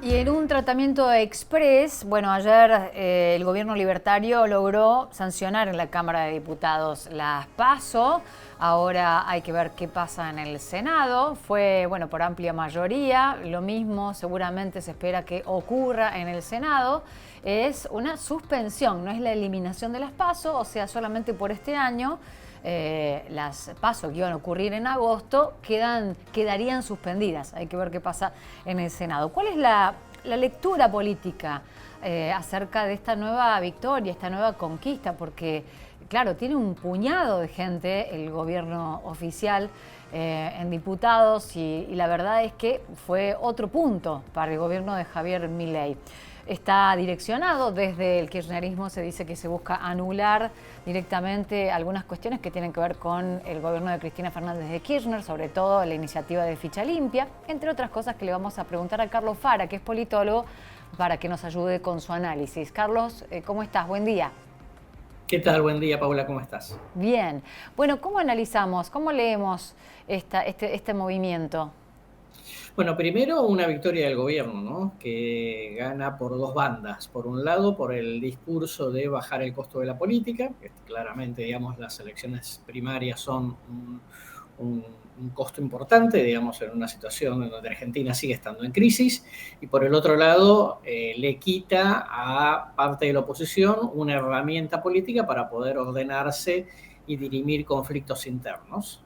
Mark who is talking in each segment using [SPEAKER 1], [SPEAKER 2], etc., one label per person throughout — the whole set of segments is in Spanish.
[SPEAKER 1] Y en un tratamiento express, bueno, ayer el gobierno libertario logró sancionar en la Cámara de Diputados las PASO. Ahora hay que ver qué pasa en el Senado. Fue, bueno, por amplia mayoría. Lo mismo seguramente se espera que ocurra en el Senado. Es una suspensión, no es la eliminación de las PASO, o sea, solamente por este año. Las PASO que iban a ocurrir en agosto quedarían suspendidas. Hay que ver qué pasa en el Senado. ¿Cuál es la lectura política acerca de esta nueva victoria, esta nueva conquista? Porque, claro, tiene un puñado de gente el gobierno oficial en diputados y la verdad es que fue otro punto para el gobierno de Javier Milei. Está direccionado desde el kirchnerismo, se dice que se busca anular directamente algunas cuestiones que tienen que ver con el gobierno de Cristina Fernández de Kirchner, sobre todo la iniciativa de ficha limpia, entre otras cosas que le vamos a preguntar a Carlos Fara, que es politólogo, para que nos ayude con su análisis. Carlos, ¿cómo estás? Buen día.
[SPEAKER 2] ¿Qué tal? Buen día, Paula, ¿cómo estás?
[SPEAKER 1] Bien. Bueno, ¿cómo analizamos, cómo leemos este movimiento?
[SPEAKER 2] Bueno, primero una victoria del gobierno, ¿no? Que gana por dos bandas. Por un lado, por el discurso de bajar el costo de la política, que claramente, digamos, las elecciones primarias son un, un costo importante, digamos, en una situación en donde Argentina sigue estando en crisis. Y por el otro lado, le quita a parte de la oposición una herramienta política para poder ordenarse y dirimir conflictos internos,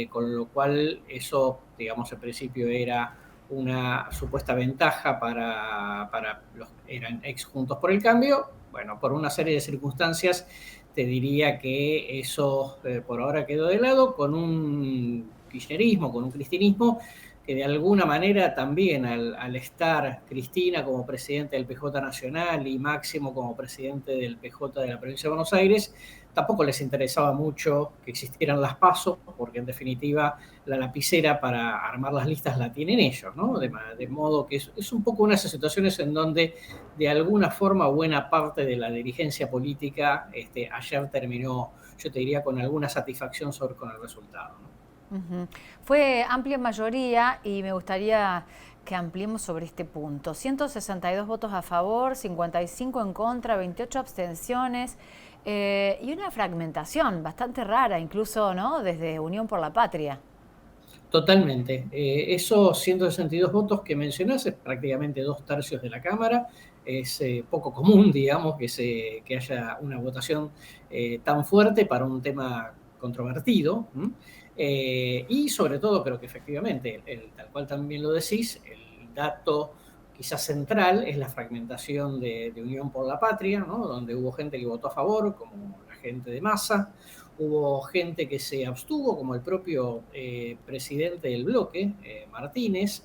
[SPEAKER 2] con lo cual eso, digamos, en principio era una supuesta ventaja para los que eran ex Juntos por el Cambio. Bueno, por una serie de circunstancias te diría que eso por ahora quedó de lado, con un kirchnerismo, con un cristinismo que de alguna manera también al estar Cristina como presidente del PJ Nacional y Máximo como presidente del PJ de la provincia de Buenos Aires, tampoco les interesaba mucho que existieran las PASO, porque en definitiva la lapicera para armar las listas la tienen ellos, ¿no? De modo que es un poco unas situaciones en donde de alguna forma buena parte de la dirigencia política ayer terminó, yo te diría, con alguna satisfacción con el resultado, ¿no?
[SPEAKER 1] Ujú. Fue amplia mayoría y me gustaría que ampliemos sobre este punto. 162 votos a favor, 55 en contra, 28 abstenciones y una fragmentación bastante rara, incluso, ¿no?, desde Unión por la Patria.
[SPEAKER 2] Totalmente. Esos 162 votos que mencionás es prácticamente dos tercios de la Cámara. Es poco común, digamos, que haya una votación tan fuerte para un tema controvertido. Y sobre todo, creo que efectivamente, tal cual también lo decís, el dato quizás central es la fragmentación de Unión por la Patria, ¿no? Donde hubo gente que votó a favor, como la gente de Massa. Hubo gente que se abstuvo, como el propio presidente del bloque, Martínez.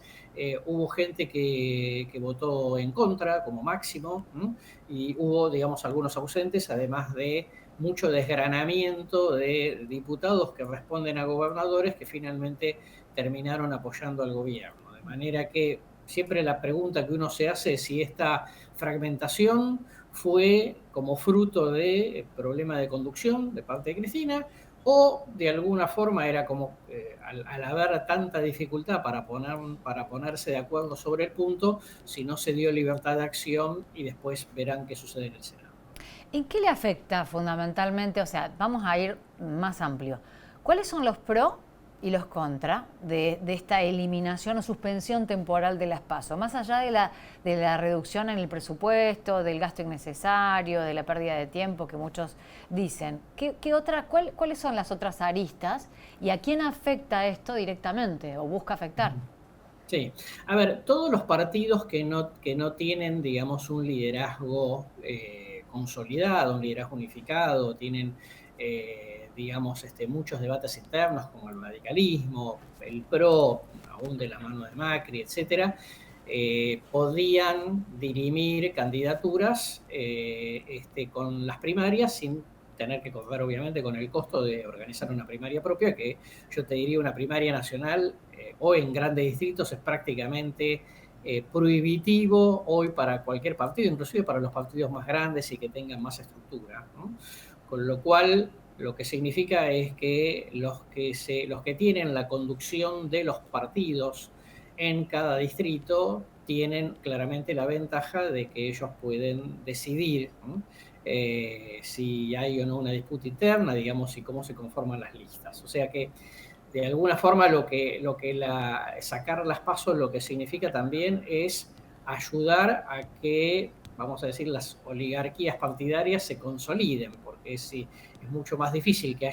[SPEAKER 2] Hubo gente que votó en contra, como Máximo, ¿no? Y hubo, digamos, algunos ausentes, además de mucho desgranamiento de diputados que responden a gobernadores que finalmente terminaron apoyando al gobierno. De manera que siempre la pregunta que uno se hace es si esta fragmentación fue como fruto de problema de conducción de parte de Cristina o de alguna forma era como al haber tanta dificultad para ponerse de acuerdo sobre el punto, si no se dio libertad de acción y después verán qué sucede en el Senado.
[SPEAKER 1] ¿En qué le afecta fundamentalmente? O sea, vamos a ir más amplio. ¿Cuáles son los pro y los contra de esta eliminación o suspensión temporal de las PASO? Más allá de la reducción en el presupuesto, del gasto innecesario, de la pérdida de tiempo que muchos dicen, ¿cuáles son las otras aristas y a quién afecta esto directamente o busca afectar?
[SPEAKER 2] Sí, a ver, todos los partidos que no tienen, digamos, un liderazgo consolidado, un liderazgo unificado, tienen, digamos, muchos debates internos como el radicalismo, el PRO, aún de la mano de Macri, etcétera, podían dirimir candidaturas con las primarias sin tener que correr, obviamente, con el costo de organizar una primaria propia, que yo te diría una primaria nacional o en grandes distritos es prácticamente prohibitivo hoy para cualquier partido, inclusive para los partidos más grandes y que tengan más estructura, ¿no? Con lo cual, lo que significa es que los que tienen la conducción de los partidos en cada distrito tienen claramente la ventaja de que ellos pueden decidir, ¿no? Si hay o no una disputa interna, digamos, y cómo se conforman las listas. O sea que, de alguna forma, sacar las PASO lo que significa también es ayudar a que, vamos a decir, las oligarquías partidarias se consoliden, porque es mucho más difícil que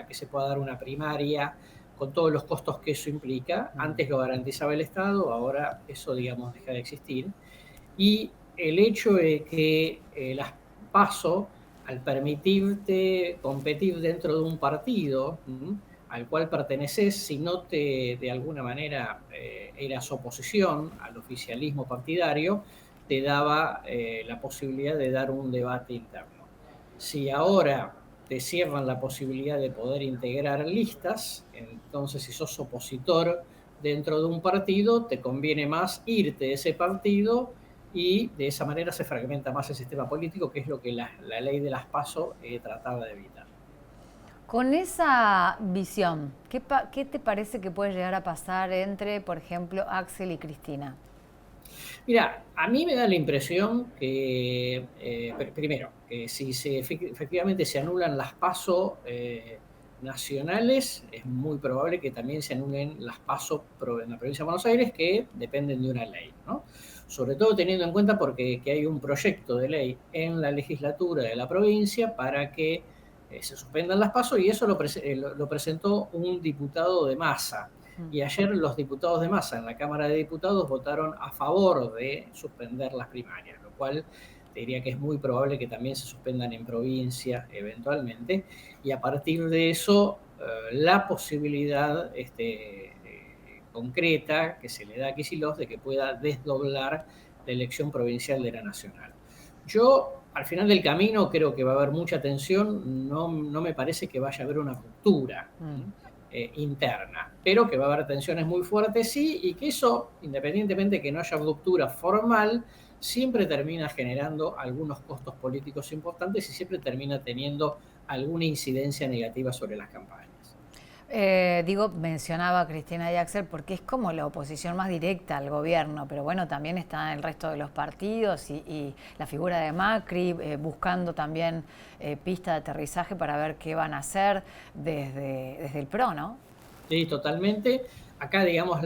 [SPEAKER 2] que se pueda dar una primaria con todos los costos que eso implica. Antes lo garantizaba el Estado, ahora eso, digamos, deja de existir. Y el hecho de que las PASO, al permitirte competir dentro de un partido al cual perteneces, si no de alguna manera eras oposición al oficialismo partidario, te daba la posibilidad de dar un debate interno. Si ahora te cierran la posibilidad de poder integrar listas, entonces si sos opositor dentro de un partido, te conviene más irte de ese partido y de esa manera se fragmenta más el sistema político, que es lo que la ley de las PASO trataba de evitar.
[SPEAKER 1] Con esa visión, ¿qué te parece que puede llegar a pasar entre, por ejemplo, Axel y Cristina?
[SPEAKER 2] Mira, a mí me da la impresión que, primero, que si efectivamente se anulan las PASO nacionales, es muy probable que también se anulen las PASO en la provincia de Buenos Aires, que dependen de una ley, ¿no? Sobre todo teniendo en cuenta que hay un proyecto de ley en la legislatura de la provincia para que se suspendan las PASO, y eso lo presentó un diputado de Massa. Y ayer los diputados de Massa en la Cámara de Diputados votaron a favor de suspender las primarias, lo cual te diría que es muy probable que también se suspendan en provincia eventualmente. Y a partir de eso, la posibilidad concreta que se le da a Kicillof de que pueda desdoblar la elección provincial de la nacional. Yo, al final del camino, creo que va a haber mucha tensión, no me parece que vaya a haber una ruptura interna, pero que va a haber tensiones muy fuertes, sí, y que eso, independientemente de que no haya ruptura formal, siempre termina generando algunos costos políticos importantes y siempre termina teniendo alguna incidencia negativa sobre las campañas.
[SPEAKER 1] Mencionaba a Cristina y Axel porque es como la oposición más directa al gobierno, pero bueno, también está el resto de los partidos y la figura de Macri buscando también pista de aterrizaje para ver qué van a hacer desde el PRO, ¿no?
[SPEAKER 2] Sí, totalmente. Acá, digamos,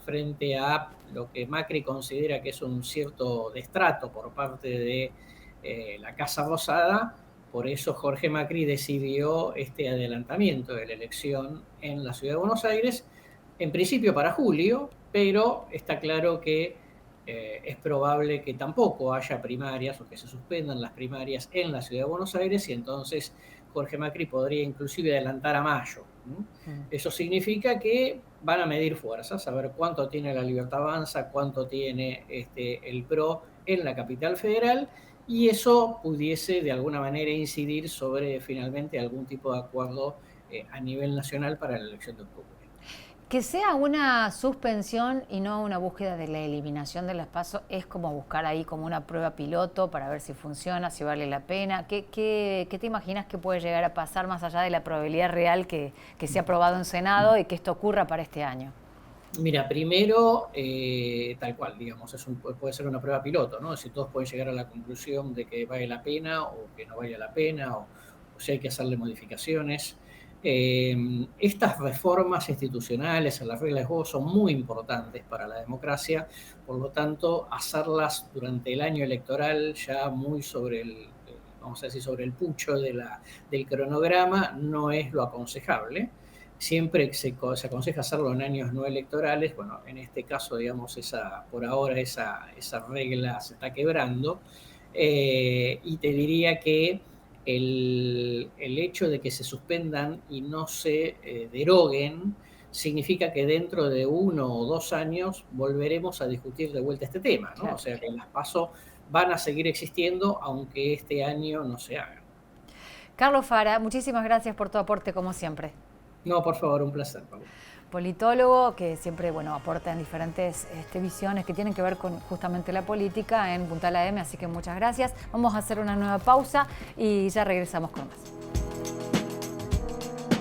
[SPEAKER 2] frente a lo que Macri considera que es un cierto destrato por parte de la Casa Rosada, por eso Jorge Macri decidió este adelantamiento de la elección en la Ciudad de Buenos Aires, en principio para julio, pero está claro que es probable que tampoco haya primarias o que se suspendan las primarias en la Ciudad de Buenos Aires, y entonces Jorge Macri podría inclusive adelantar a mayo. Eso significa que van a medir fuerzas, a ver cuánto tiene la Libertad Avanza, cuánto tiene el PRO en la capital federal, y eso pudiese de alguna manera incidir sobre finalmente algún tipo de acuerdo a nivel nacional para la elección de octubre.
[SPEAKER 1] Que sea una suspensión y no una búsqueda de la eliminación de las PASO es como buscar ahí como una prueba piloto para ver si funciona, si vale la pena. ¿Qué te imaginas que puede llegar a pasar más allá de la probabilidad real que se ha aprobado en Senado y que esto ocurra para este año?
[SPEAKER 2] Mira, primero, tal cual, digamos, puede ser una prueba piloto, ¿no? Si todos pueden llegar a la conclusión de que vale la pena o que no vale la pena, o si hay que hacerle modificaciones. Estas reformas institucionales a las reglas de juego son muy importantes para la democracia, por lo tanto, hacerlas durante el año electoral, ya muy vamos a decir, sobre el pucho del cronograma, no es lo aconsejable. Siempre se aconseja hacerlo en años no electorales. Bueno, en este caso, digamos, por ahora esa regla se está quebrando. Y te diría que el hecho de que se suspendan y no se deroguen significa que dentro de 1 o 2 años volveremos a discutir de vuelta este tema, ¿no? Claro. O sea que las PASO van a seguir existiendo aunque este año no se hagan.
[SPEAKER 1] Carlos Fara, muchísimas gracias por tu aporte como siempre.
[SPEAKER 2] No, por favor, un placer, Pablo.
[SPEAKER 1] Politólogo que siempre aporta en diferentes visiones que tienen que ver con justamente la política en Puntal AM, así que muchas gracias. Vamos a hacer una nueva pausa y ya regresamos con más.